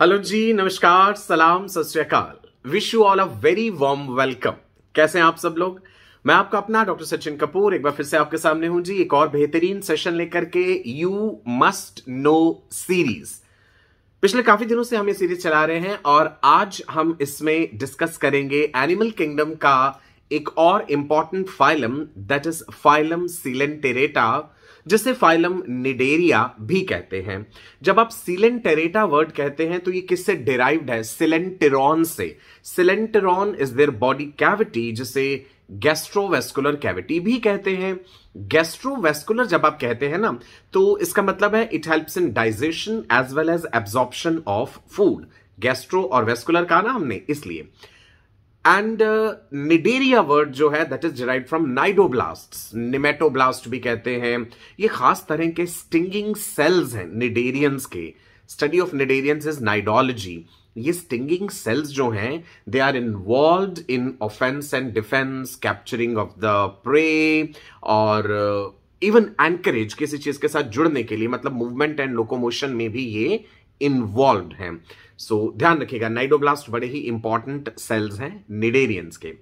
Hello जी, नमस्कार, सलाम, सत श्री अकाल। Wish you all a very warm welcome. कैसे हैं आप सब लोग? मैं आपका अपना डॉक्टर सचिन कपूर एक बार फिर से आपके सामने हूं जी, एक और बेहतरीन सेशन लेकर के यू मस्ट नो सीरीज। पिछले काफी दिनों से हम ये सीरीज चला रहे हैं और आज हम इसमें डिस्कस करेंगे एनिमल किंगडम का एक और important phylum, that is phylum coelenterata, जिसे फाइलम निडेरिया भी कहते हैं। जब आप सीलेंटेरेटा वर्ड कहते हैं तो ये किससे डिराइव्ड है? सिलेंटेरॉन से। सिलेंटेरॉन इज देयर बॉडी कैविटी, जिसे गैस्ट्रोवेस्कुलर कैविटी भी कहते हैं। गैस्ट्रोवेस्कुलर जब आप कहते हैं ना, तो इसका मतलब है it helps in digestion as well as absorption of food. Gastro और वेस्कुलर कहा ना हमने, इसलिए। एंड निडेरिया वर्ड जो है that is derived from cnidoblast, nematoblast भी कहते हैं। ये खास तरह के स्टिंगिंग सेल्स हैं निडेरियंस के। Study of cnidarians is cnidology. ये स्टिंगिंग सेल्स जो हैं they are involved in offence and defence, capturing of the prey और इवन एंकरेज, किसी चीज के साथ जुड़ने के लिए, मतलब मूवमेंट एंड लोकोमोशन में भी ये इन्वॉल्व्ड हैं। सो ध्यान रखिएगा, नाइडोब्लास्ट बड़े ही इंपॉर्टेंट सेल्स हैं निडेरियंस के।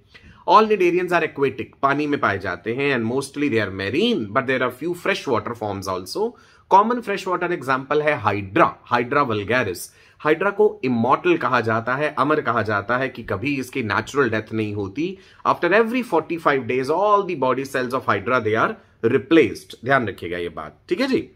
ऑल निडेरियंस आर एक्वेटिक, पानी में पाए जाते हैं, and mostly they are marine, but there are few fresh water forms also. Common fresh water example है हाइड्रा, हाइड्रा वल्गैरिस। हाइड्रा को इमॉर्टल कहा जाता है, अमर कहा जाता है कि कभी इसकी नेचुरल डेथ नहीं होती। After every 45 days all the body cells of Hydra they are replaced. ध्यान रखिएगा ये बात, ठीक है जी।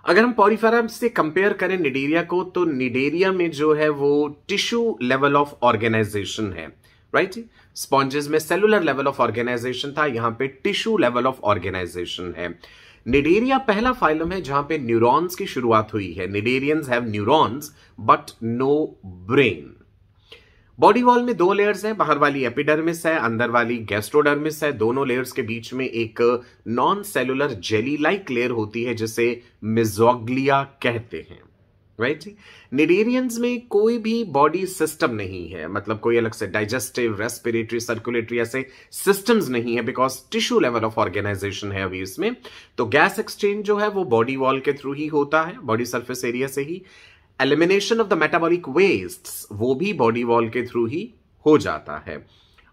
अगर हम पॉरीफेरा से कंपेयर करें निडेरिया को, तो निडेरिया में जो है वो टिश्यू लेवल ऑफ ऑर्गेनाइजेशन है, राइट। स्पॉन्जेस में सेलुलर लेवल ऑफ ऑर्गेनाइजेशन था, यहां पे टिश्यू लेवल ऑफ ऑर्गेनाइजेशन है। निडेरिया पहला फाइलम है जहां पे न्यूरॉन्स की शुरुआत हुई है। Cnidarians have neurons but no brain. Body wall में दो लेयर्स हैं, बाहर वाली एपिडर्मिस है, अंदर वाली गैस्ट्रोडर्मिस है। दोनों लेयर्स के बीच में एक non cellular jelly like layer होती है जिसे मेसोग्लिया कहते हैं, राइट जी। निडेरियंस में कोई भी बॉडी सिस्टम नहीं है, मतलब कोई अलग से डाइजेस्टिव, रेस्पिरेटरी, सर्कुलेटरी ऐसे सिस्टम्स नहीं है, because tissue level of organisation है अभी इसमें। तो गैस एक्सचेंज जो है वो बॉडी वॉल के थ्रू ही होता है, बॉडी सरफेस एरिया से ही। Elimination of the metabolic wastes वो भी बॉडी वॉल के थ्रू ही हो जाता है।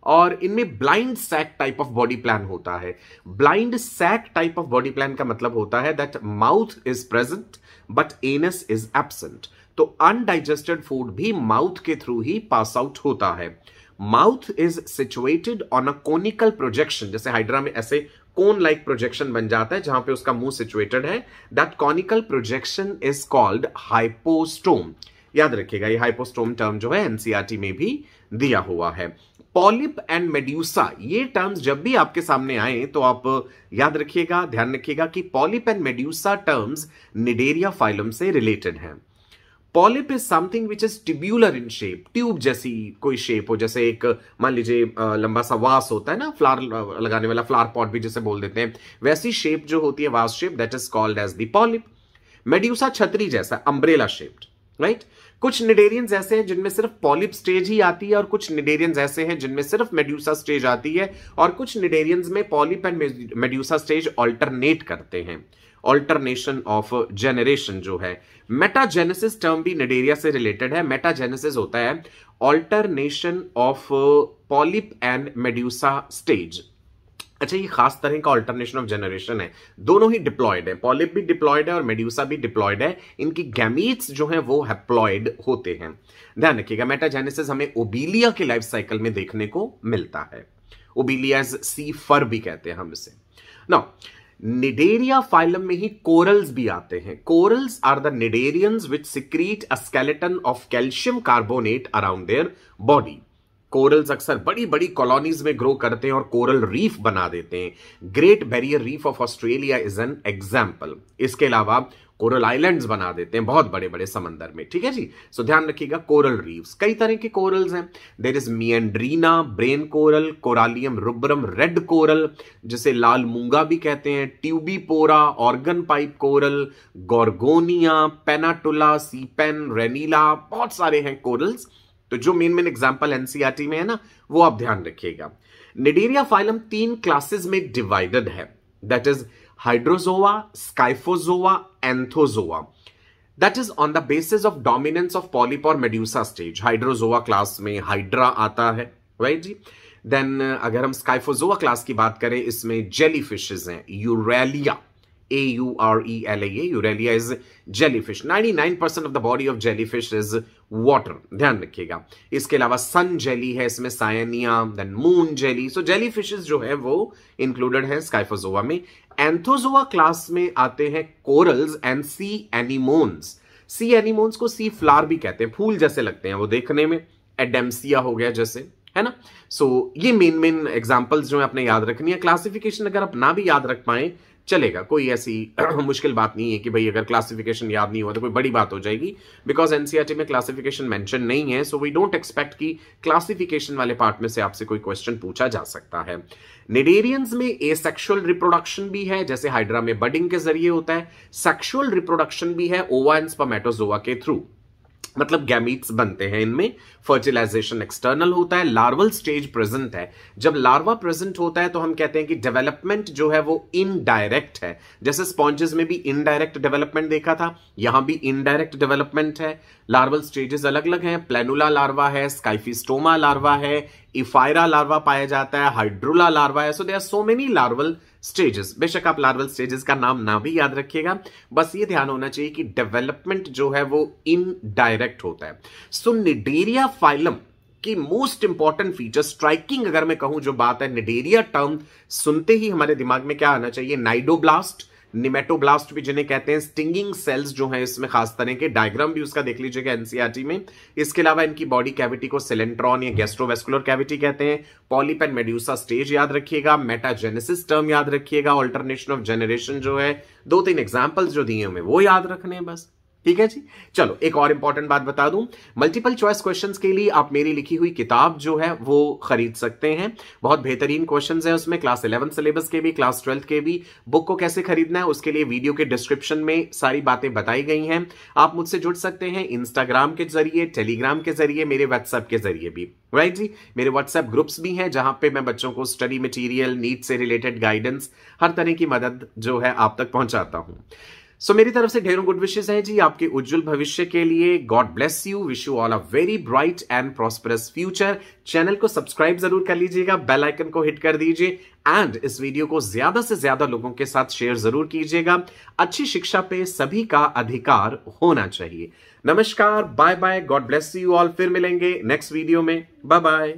और इनमें blind sac type of body plan होता है। Blind sac type of body plan का मतलब होता है that mouth is present but anus is absent. तो अनडाइजेस्टेड फूड भी माउथ के थ्रू ही पास आउट होता है। Mouth is situated on a conical projection, जैसे हाइड्रा में ऐसे कोन लाइक प्रोजेक्शन बन जाता है जहां पे उसका मुंह सिचुएटेड है। That conical projection is called hypostome. याद रखिएगा, ये हाइपोस्टोम टर्म जो है एनसीईआरटी में भी दिया हुआ है। पॉलिप एंड मेड्यूसा, ये टर्म्स जब भी आपके सामने आए तो आप याद रखिएगा, ध्यान रखिएगा कि polyp and medusa terms Cnidaria phylum से रिलेटेड हैं। Polyp is something which is tubular in shape, tube जैसी कोई शेप हो, जैसे एक मान लीजिए लंबा सा वास होता है ना, फ्लावर लगाने वाला, फ्लावर पॉट भी जिसे बोल देते हैं, वैसी शेप जो होती है vase shape, that is called as the polyp. Medusa छतरी जैसा, अम्ब्रेला शेप्ड, राइट। कुछ निडेरियंस ऐसे हैं जिनमें सिर्फ पॉलिप स्टेज ही आती है, और कुछ निडेरियंस ऐसे हैं जिनमें सिर्फ मेड्यूसा स्टेज आती है, और कुछ निडेरियंस में polyp and medusa stage alternate करते हैं। ऑल्टरनेशन ऑफ जेनरेशन जो है। मेटाजेनेसिस टर्म भी निडेरिया से रिलेटेड है। मेटाजेनेसिस होता है alternation of polyp and medusa stage. अच्छा, ये खास तरह का ऑल्टरनेशन ऑफ जनरेशन है, दोनों ही डिप्लॉयड है, पॉलिप भी डिप्लॉयड है और मेड्यूसा भी डिप्लॉयड है। इनकी गैमीट्स जो हैं वो हैप्लॉयड होते हैं। ध्यान रखिएगा, मेटाजेनेसिस हमें ओबीलिया के लाइफ साइकिल में देखने को मिलता है। ओबीलिया सी फर भी कहते हैं हम इसे। नाउ निडेरिया फाइलम में ही कोरल्स भी आते हैं। Corals are the cnidarians which secrete a skeleton of calcium carbonate around their body. Corals अक्सर बड़ी बड़ी कॉलोनीज में ग्रो करते हैं और कोरल रीफ बना देते हैं। Great barrier reef of Australia is an example. इसके अलावा कोरल आइलैंड्स बना देते हैं बहुत बड़े बड़े समंदर में, ठीक है जी। सो ध्यान रखिएगा, कोरल रीफ्स कई तरह के कोरल्स हैं। There is meandrina, brain coral, corallium rubrum, red coral जिसे लाल मूंगा भी कहते हैं, tubipora, organ pipe coral, gorgonia, pennatula, sea pen, renilla, बहुत सारे हैं कोरल्स। तो जो मेन एग्जांपल एनसीईआरटी में है ना, वो आप ध्यान रखिएगा। निडेरिया फाइलम 3 क्लासेस में डिवाइडेड है, that is Hydrozoa, Scyphozoa, Anthozoa. That is on the basis of dominance of polyp और मेड्यूसा स्टेज। हाइड्रोजोआ क्लास में हाइड्रा आता है, राइट जी। देन अगर हम स्काइफोजोआ क्लास की बात करें, इसमें जेली फिशेज हैं, aurelia, AURELIA, aurelia is jellyfish. 99% of the body of jellyfish is water, ध्यान रखिएगा। इसके अलावा सन जेली है, इसमें cyanea, then moon jelly. So jellyfishes जो है वो इंक्लूडेड है स्काइफोजोआ में। एंथोजोआ क्लास में आते हैं corals and sea anemones. Sea anemones को सी फ्लावर भी कहते हैं, फूल जैसे लगते हैं वो देखने में। एडेम्सिया हो गया जैसे, है ना। सो ये मेन एग्जांपल्स जो है अपने याद रखनी है। क्लासिफिकेशन अगर आप ना भी याद रख पाए चलेगा, कोई ऐसी मुश्किल बात नहीं है कि भाई अगर क्लासिफिकेशन याद नहीं हुआ तो कोई बड़ी बात हो जाएगी, बिकॉज एनसीईआरटी में क्लासिफिकेशन मेंशन नहीं है। सो वी डोंट एक्सपेक्ट कि क्लासिफिकेशन वाले पार्ट में से आपसे कोई क्वेश्चन पूछा जा सकता है। निडेरियंस में एसेक्सुअल रिप्रोडक्शन भी है, जैसे हाइड्रा में बडिंग के जरिए होता है। सेक्सुअल रिप्रोडक्शन भी है ओवा एंड स्पर्मेटोजोआ के थ्रू, मतलब गैमीट्स बनते हैं इनमें। फर्टिलाइजेशन एक्सटर्नल होता है। लार्वल स्टेज प्रेजेंट है। जब लार्वा प्रेजेंट होता है तो हम कहते हैं कि डेवलपमेंट जो है वो इनडायरेक्ट है। जैसे स्पॉन्जेस में भी इनडायरेक्ट डेवलपमेंट देखा था, यहां भी इनडायरेक्ट डेवलपमेंट है। लार्वल स्टेजेस अलग अलग हैं। प्लेनुला लार्वा है, स्काइफिस्टोमा लार्वा है, इफायरा लार्वा पाया जाता है, हाइड्रुला लार्वा है। So there are so many larval stages. बेशक आप लार्वल स्टेजेस का नाम ना भी याद रखिएगा, बस ये ध्यान होना चाहिए कि डेवलपमेंट जो है वो इनडायरेक्ट होता है। सो निडेरिया फाइलम की मोस्ट इंपॉर्टेंट फीचर, स्ट्राइकिंग अगर मैं कहूं जो बात है, निडेरिया टर्म सुनते ही हमारे दिमाग में क्या आना चाहिए? नाइडोब्लास्ट, निमेटोब्लास्ट भी जिन्हें कहते हैं, स्टिंगिंग सेल्स जो हैं इसमें खास तरह के। डायग्राम भी उसका देख लीजिएगा एनसीईआरटी में। इसके अलावा इनकी बॉडी कैविटी को सिलेंट्रॉन या गैस्ट्रोवेस्कुलर कैविटी कहते हैं। पॉलिप एंड मेड्यूसा स्टेज याद रखिएगा। मेटाजेनेसिस टर्म याद रखिएगा। ऑल्टरनेशन ऑफ जनरेशन जो है, 2-3 एग्जांपल्स जो दिए हुए वो याद रखने हैं बस, ठीक है जी। चलो एक और इंपॉर्टेंट बात बता दूं, मल्टीपल चॉइस क्वेश्चंस के लिए आप मेरी लिखी हुई किताब जो है वो खरीद सकते हैं। बहुत बेहतरीन क्वेश्चंस हैं उसमें, क्लास 11 सिलेबस के भी, क्लास 12 के भी। बुक को कैसे खरीदना है उसके लिए वीडियो के डिस्क्रिप्शन में सारी बातें बताई गई हैं। आप मुझसे जुड़ सकते हैं इंस्टाग्राम के जरिए, टेलीग्राम के जरिए, मेरे व्हाट्सएप के जरिए भी, राइट जी। मेरे व्हाट्सएप ग्रुप्स भी हैं जहां पे मैं बच्चों को स्टडी मटेरियल, नीट से रिलेटेड गाइडेंस, हर तरह की मदद जो है आप तक पहुंचाता हूं। सो मेरी तरफ से ढेरों गुड विशेस हैं जी आपके उज्जवल भविष्य के लिए। God bless you, wish you all a very bright and prosperous future. Channel को सब्सक्राइब जरूर कर लीजिएगा, बेल आइकन को हिट कर दीजिए एंड इस वीडियो को ज्यादा से ज्यादा लोगों के साथ शेयर जरूर कीजिएगा। अच्छी शिक्षा पे सभी का अधिकार होना चाहिए। नमस्कार, bye bye, God bless you all. फिर मिलेंगे नेक्स्ट वीडियो में, बाय बाय।